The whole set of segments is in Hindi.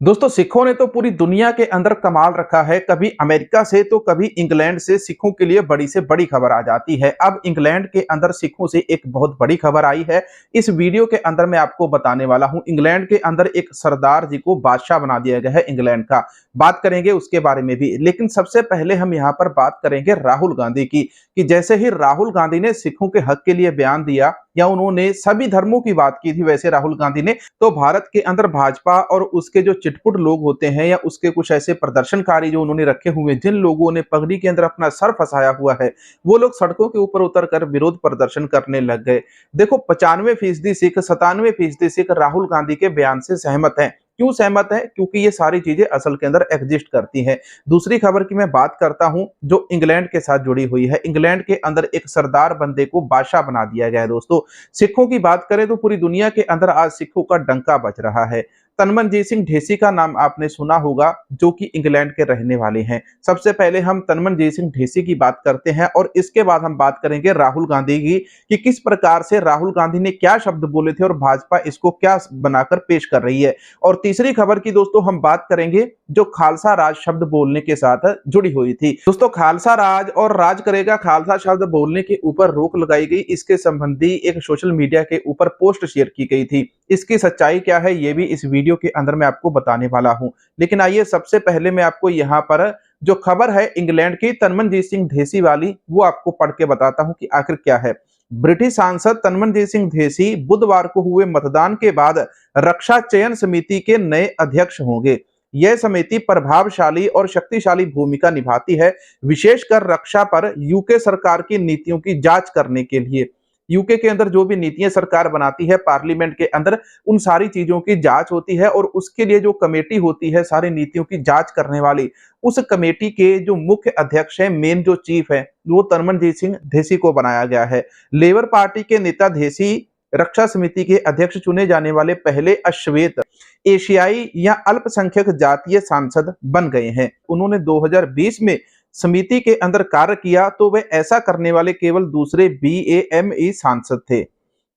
दोस्तों सिखों ने तो पूरी दुनिया के अंदर कमाल रखा है। कभी अमेरिका से तो कभी इंग्लैंड से सिखों के लिए बड़ी से बड़ी खबर आ जाती है। अब इंग्लैंड के अंदर सिखों से एक बहुत बड़ी खबर आई है। इस वीडियो के अंदर मैं आपको बताने वाला हूं। इंग्लैंड के अंदर एक सरदार जी को बादशाह बना दिया गया है इंग्लैंड का। बात करेंगे उसके बारे में भी, लेकिन सबसे पहले हम यहाँ पर बात करेंगे राहुल गांधी की। कि जैसे ही राहुल गांधी ने सिखों के हक के लिए बयान दिया या उन्होंने सभी धर्मों की बात की थी, वैसे राहुल गांधी ने तो भारत के अंदर भाजपा और उसके जो चिटपुट लोग होते हैं या उसके कुछ ऐसे प्रदर्शनकारी जो उन्होंने रखे हुए हैं, जिन लोगों ने पगड़ी के अंदर अपना सर फंसाया हुआ है, वो लोग सड़कों के ऊपर उतरकर विरोध प्रदर्शन करने लग गए। देखो 95% सिख, 97% सिख राहुल गांधी के बयान से सहमत हैं। क्यों सहमत है? क्योंकि ये सारी चीजें असल के अंदर एग्जिस्ट करती हैं। दूसरी खबर की मैं बात करता हूं जो इंग्लैंड के साथ जुड़ी हुई है। इंग्लैंड के अंदर एक सरदार बंदे को बादशाह बना दिया गया है। दोस्तों सिखों की बात करें तो पूरी दुनिया के अंदर आज सिखों का डंका बज रहा है। तनमनजीत सिंह ढेसी का नाम आपने सुना होगा, जो कि इंग्लैंड के रहने वाले हैं। सबसे पहले हम तनमनजीत सिंह ढेसी की बात करते हैं और इसके बाद हम बात करेंगे राहुल गांधी की कि किस प्रकार से राहुल गांधी ने क्या शब्द बोले थे और भाजपा इसको क्या बनाकर पेश कर रही है। और तीसरी खबर की दोस्तों हम बात करेंगे जो खालसा राज शब्द बोलने के साथ जुड़ी हुई थी। दोस्तों खालसा राज और राज करेगा खालसा शब्द बोलने के ऊपर रोक लगाई गई, इसके संबंधी एक सोशल मीडिया के ऊपर पोस्ट शेयर की गई थी। इसकी सच्चाई क्या है ये भी इस वीडियो के अंदर मैं आपको बताने वाला हूं। लेकिन आइए सबसे पहले मैं आपको यहाँ पर जो खबर है इंग्लैंड की तनमनजीत सिंह ढेसी वाली, वो आपको पढ़ के बताता हूं कि आखिर क्या है। ब्रिटिश सांसद तनमनजीत सिंह ढेसी बुधवार को हुए मतदान के बाद रक्षा चयन समिति के नए अध्यक्ष होंगे। यह समिति प्रभावशाली और शक्तिशाली भूमिका निभाती है, विशेषकर रक्षा पर यूके सरकार की नीतियों की जांच करने के लिए। यूके के अंदर जो भी नीतियां सरकार बनाती है पार्लियामेंट के अंदर, उन सारी चीजों की जांच होती है और उसके लिए जो कमेटी होती है सारी नीतियों की जांच करने वाली, उस कमेटी के जो मुख्य अध्यक्ष है, मेन जो चीफ है, वो तनमनजीत सिंह ढेसी को बनाया गया है। लेबर पार्टी के नेता ढेसी रक्षा समिति के अध्यक्ष चुने जाने वाले पहले अश्वेत एशियाई या अल्पसंख्यक जातीय सांसद बन गए हैं। उन्होंने 2020 में समिति के अंदर कार्य किया तो वे ऐसा करने वाले केवल दूसरे BAME सांसद थे।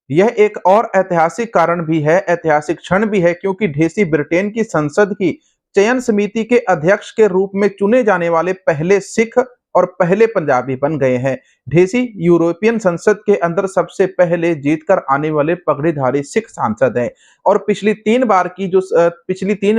यह एक और ऐतिहासिक कारण भी है, ऐतिहासिक क्षण भी है, क्योंकि ढेसी ब्रिटेन की संसद की चयन समिति के अध्यक्ष के रूप में चुने जाने वाले पहले सिख और पहले पंजाबी बन गए हैं। ढेसी यूरोपियन संसद के अंदर सबसे पहले जीतकर आने वाले पगड़ीधारी सिख सांसद हैं और पिछली तीन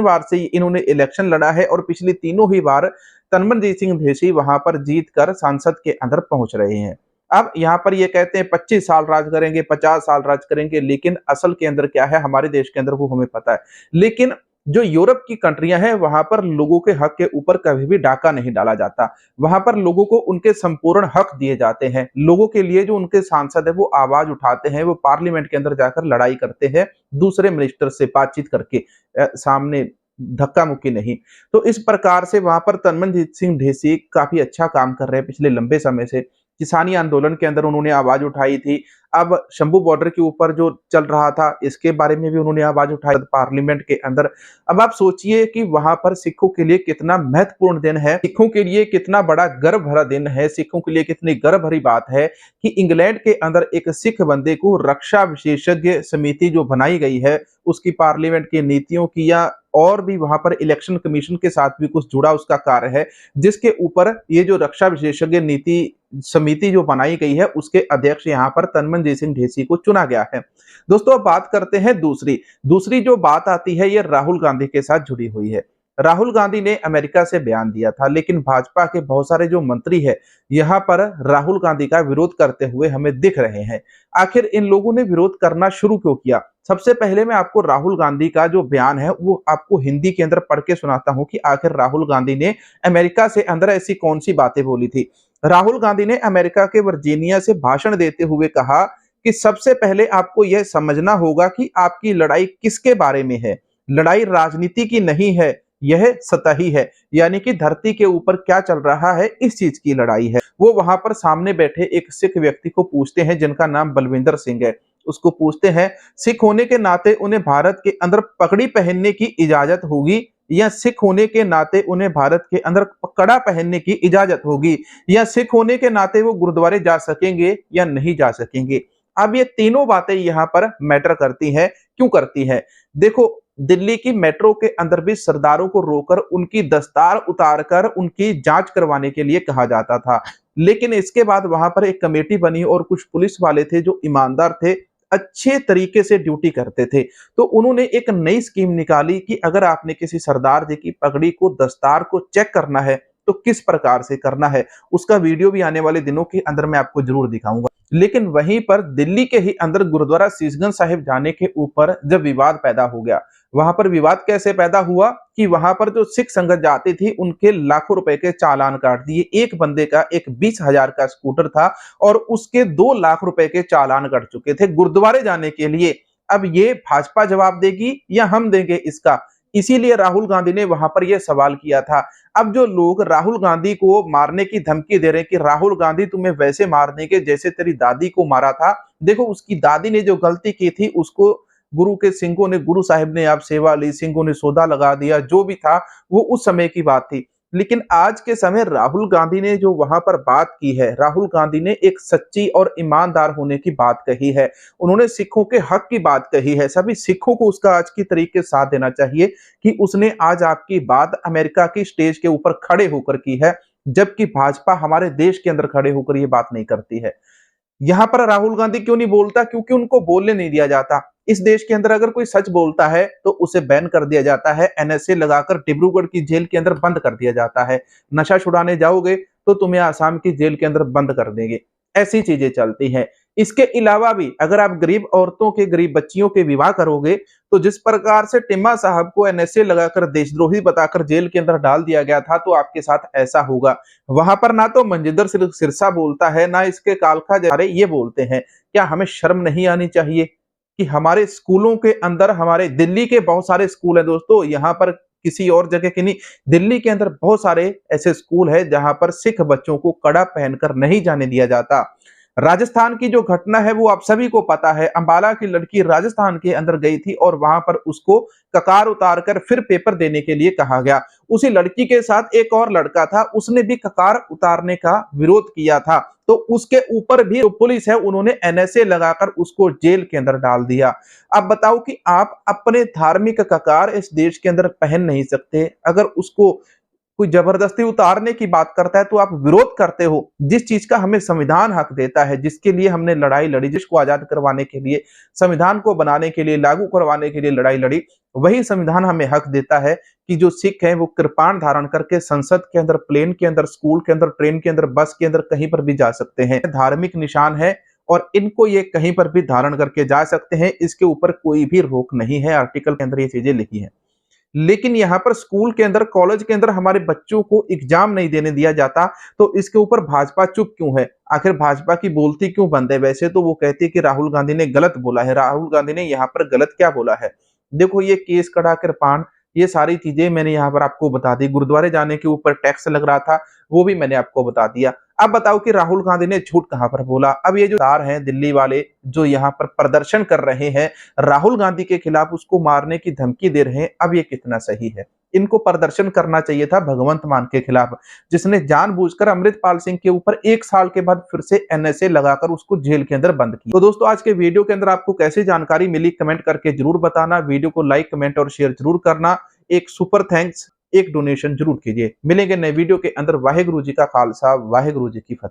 बार से इन्होंने इलेक्शन लड़ा है और पिछली तीनों ही बार तनमनजीत सिंह ढेसी वहां पर जीतकर संसद के अंदर पहुंच रहे हैं। अब यहाँ पर ये कहते हैं 25 साल राज करेंगे, 50 साल राज करेंगे, लेकिन असल के अंदर क्या है हमारे देश के अंदर वो हमें पता है। लेकिन जो यूरोप की कंट्रियां हैं वहां पर लोगों के हक के ऊपर कभी भी डाका नहीं डाला जाता। वहां पर लोगों को उनके संपूर्ण हक दिए जाते हैं। लोगों के लिए जो उनके सांसद है वो आवाज उठाते हैं, वो पार्लियामेंट के अंदर जाकर लड़ाई करते हैं, दूसरे मिनिस्टर से बातचीत करके, सामने धक्का मुक्की नहीं। तो इस प्रकार से वहां पर तनमनजीत सिंह ढेसी काफी अच्छा काम कर रहे हैं पिछले लंबे समय से। किसानी आंदोलन के अंदर उन्होंने आवाज उठाई थी। अब शंभू बॉर्डर के ऊपर जो चल रहा था इसके बारे में भी उन्होंने आवाज उठाई पार्लियामेंट के अंदर। अब आप सोचिए कि वहां पर सिखों के लिए कितना महत्वपूर्ण दिन है, सिखों के लिए कितना बड़ा गर्व भरा दिन है, सिखों के लिए कितनी गर्व भरी बात है कि इंग्लैंड के अंदर एक सिख बंदे को रक्षा विशेषज्ञ समिति जो बनाई गई है उसकी पार्लियामेंट की नीतियों की या और भी वहां पर इलेक्शन कमीशन के साथ भी कुछ जुड़ा उसका कार्य है, जिसके ऊपर ये जो रक्षा विशेषज्ञ नीति समिति जो बनाई गई है उसके अध्यक्ष यहाँ पर तनमनजीत सिंह ढेसी को चुना गया है। दोस्तों अब बात करते हैं दूसरी जो बात आती है ये राहुल गांधी के साथ जुड़ी हुई है। राहुल गांधी ने अमेरिका से बयान दिया था, लेकिन भाजपा के बहुत सारे जो मंत्री है यहाँ पर राहुल गांधी का विरोध करते हुए हमें दिख रहे हैं। आखिर इन लोगों ने विरोध करना शुरू क्यों किया? सबसे पहले मैं आपको राहुल गांधी का जो बयान है वो आपको हिंदी के अंदर पढ़ के सुनाता हूं कि आखिर राहुल गांधी ने अमेरिका से अंदर ऐसी कौन सी बातें बोली थी। राहुल गांधी ने अमेरिका के वर्जीनिया से भाषण देते हुए कहा कि सबसे पहले आपको यह समझना होगा कि आपकी लड़ाई किसके बारे में है। लड़ाई राजनीति की नहीं है, यह सतही है, यानी कि धरती के ऊपर क्या चल रहा है इस चीज की लड़ाई है। वो वहां पर सामने बैठे एक सिख व्यक्ति को पूछते हैं जिनका नाम बलविंदर सिंह है। उसको पूछते हैं सिख होने के नाते उन्हें भारत के अंदर पगड़ी पहनने की इजाजत होगी या सिख होने के नाते उन्हें भारत के अंदर कड़ा पहनने की इजाजत होगी, या सिख होने के नाते वो गुरुद्वारे जा सकेंगे या नहीं जा सकेंगे। अब ये तीनों बातें यहाँ पर मैटर करती हैं। क्यों करती है? देखो दिल्ली की मेट्रो के अंदर भी सरदारों को रोकर उनकी दस्तार उतारकर उनकी जांच करवाने के लिए कहा जाता था। लेकिन इसके बाद वहां पर एक कमेटी बनी और कुछ पुलिस वाले थे जो ईमानदार थे, अच्छे तरीके से ड्यूटी करते थे। तो उन्होंने एक नई स्कीम निकाली कि अगर आपने किसी सरदार जी की पगड़ी को, दस्तार को चेक करना है तो किस प्रकार से करना है। उसका वीडियो भी आने वाले दिनों के अंदर मैं आपको जरूर दिखाऊंगा। लेकिन वहीं पर दिल्ली के ही अंदर गुरुद्वारा शीशगंज साहिब जाने के ऊपर जब विवाद पैदा हो गया, वहां पर विवाद कैसे पैदा हुआ कि वहां पर जो सिख संगत जाती थी उनके लाखों रुपए के चालान काट दिए। एक बंदे का एक 20,000 का स्कूटर था और उसके 2 लाख रुपए के चालान कट चुके थे गुरुद्वारे जाने के लिए। अब ये भाजपा जवाब देगी या हम देंगे इसका? इसीलिए राहुल गांधी ने वहां पर यह सवाल किया था। अब जो लोग राहुल गांधी को मारने की धमकी दे रहे हैं कि राहुल गांधी तुम्हें वैसे मार देंगे जैसे तेरी दादी को मारा था। देखो, उसकी दादी ने जो गलती की थी उसको गुरु के सिंघों ने, गुरु साहिब ने आप सेवा ली, सिंघों ने सौदा लगा दिया, जो भी था वो उस समय की बात थी। लेकिन आज के समय राहुल गांधी ने जो वहां पर बात की है, राहुल गांधी ने एक सच्ची और ईमानदार होने की बात कही है। उन्होंने सिखों के हक की बात कही है। सभी सिखों को उसका आज की तरीके साथ देना चाहिए कि उसने आज आपकी बात अमेरिका की स्टेज के ऊपर खड़े होकर की है, जबकि भाजपा हमारे देश के अंदर खड़े होकर ये बात नहीं करती है। यहाँ पर राहुल गांधी क्यों नहीं बोलता? क्योंकि उनको बोलने नहीं दिया जाता। इस देश के अंदर अगर कोई सच बोलता है तो उसे बैन कर दिया जाता है, एनएसए लगाकर डिब्रूगढ़ की जेल के अंदर बंद कर दिया जाता है। नशा छुड़ाने जाओगे तो तुम्हें आसाम की जेल के अंदर बंद कर देंगे। ऐसी चीजें चलती हैं। इसके अलावा भी अगर आप गरीब औरतों के, गरीब बच्चियों के विवाह करोगे तो जिस प्रकार से टिम्मा साहब को एनएसए लगाकर देशद्रोही बताकर जेल के अंदर डाल दिया गया था, तो आपके साथ ऐसा होगा। वहां पर ना तो मनजिंदर सिरसा बोलता है, ना इसके कालखा जरे ये बोलते हैं। क्या हमें शर्म नहीं आनी चाहिए कि हमारे स्कूलों के अंदर, हमारे दिल्ली के बहुत सारे स्कूल हैं दोस्तों, यहाँ पर किसी और जगह के नहीं, दिल्ली के अंदर बहुत सारे ऐसे स्कूल हैं जहां पर सिख बच्चों को कड़ा पहनकर नहीं जाने दिया जाता। राजस्थान की जो घटना है वो आप सभी को पता है। अंबाला की लड़की राजस्थान के अंदर गई थी और वहां पर उसको ककार उतारकर फिर पेपर देने के लिए कहा गया। उसी लड़की के साथ एक और लड़का था, उसने भी ककार उतारने का विरोध किया था, तो उसके ऊपर भी जो पुलिस है उन्होंने एनएसए लगाकर उसको जेल के अंदर डाल दिया। अब बताओ कि आप अपने धार्मिक ककार इस देश के अंदर पहन नहीं सकते, अगर उसको कोई जबरदस्ती उतारने की बात करता है तो आप विरोध करते हो। जिस चीज का हमें संविधान हक देता है, जिसके लिए हमने लड़ाई लड़ी, जिसको आजाद करवाने के लिए, संविधान को बनाने के लिए, लागू करवाने के लिए लड़ाई लड़ी, वही संविधान हमें हक देता है कि जो सिख हैं वो कृपाण धारण करके संसद के अंदर, प्लेन के अंदर, स्कूल के अंदर, ट्रेन के अंदर, बस के अंदर कहीं पर भी जा सकते हैं। धार्मिक निशान है और इनको ये कहीं पर भी धारण करके जा सकते हैं, इसके ऊपर कोई भी रोक नहीं है। आर्टिकल के अंदर ये चीजें लिखी है। लेकिन यहाँ पर स्कूल के अंदर, कॉलेज के अंदर हमारे बच्चों को एग्जाम नहीं देने दिया जाता, तो इसके ऊपर भाजपा चुप क्यों है? आखिर भाजपा की बोलती क्यों बंद है? वैसे तो वो कहती है कि राहुल गांधी ने गलत बोला है। राहुल गांधी ने यहाँ पर गलत क्या बोला है? देखो, ये केस कड़ा कृपाण, ये सारी चीजें मैंने यहाँ पर आपको बता दी। गुरुद्वारे जाने के ऊपर टैक्स लग रहा था, वो भी मैंने आपको बता दिया। अब बताओ कि राहुल गांधी ने झूठ कहां पर बोला? अब ये जो तार हैं दिल्ली वाले जो यहाँ पर प्रदर्शन कर रहे हैं राहुल गांधी के खिलाफ, उसको मारने की धमकी दे रहे हैं, अब ये कितना सही है? इनको प्रदर्शन करना चाहिए था भगवंत मान के खिलाफ, जिसने जानबूझकर अमृतपाल सिंह के ऊपर 1 साल के बाद फिर से एनएसए लगाकर उसको जेल के अंदर बंद किया। तो दोस्तों, आज के वीडियो के अंदर आपको कैसी जानकारी मिली कमेंट करके जरूर बताना। वीडियो को लाइक, कमेंट और शेयर जरूर करना। एक सुपर थैंक्स, एक डोनेशन जरूर कीजिए। मिलेंगे नए वीडियो के अंदर। वाहेगुरु जी का खालसा, वाहेगुरु जी की फतेह।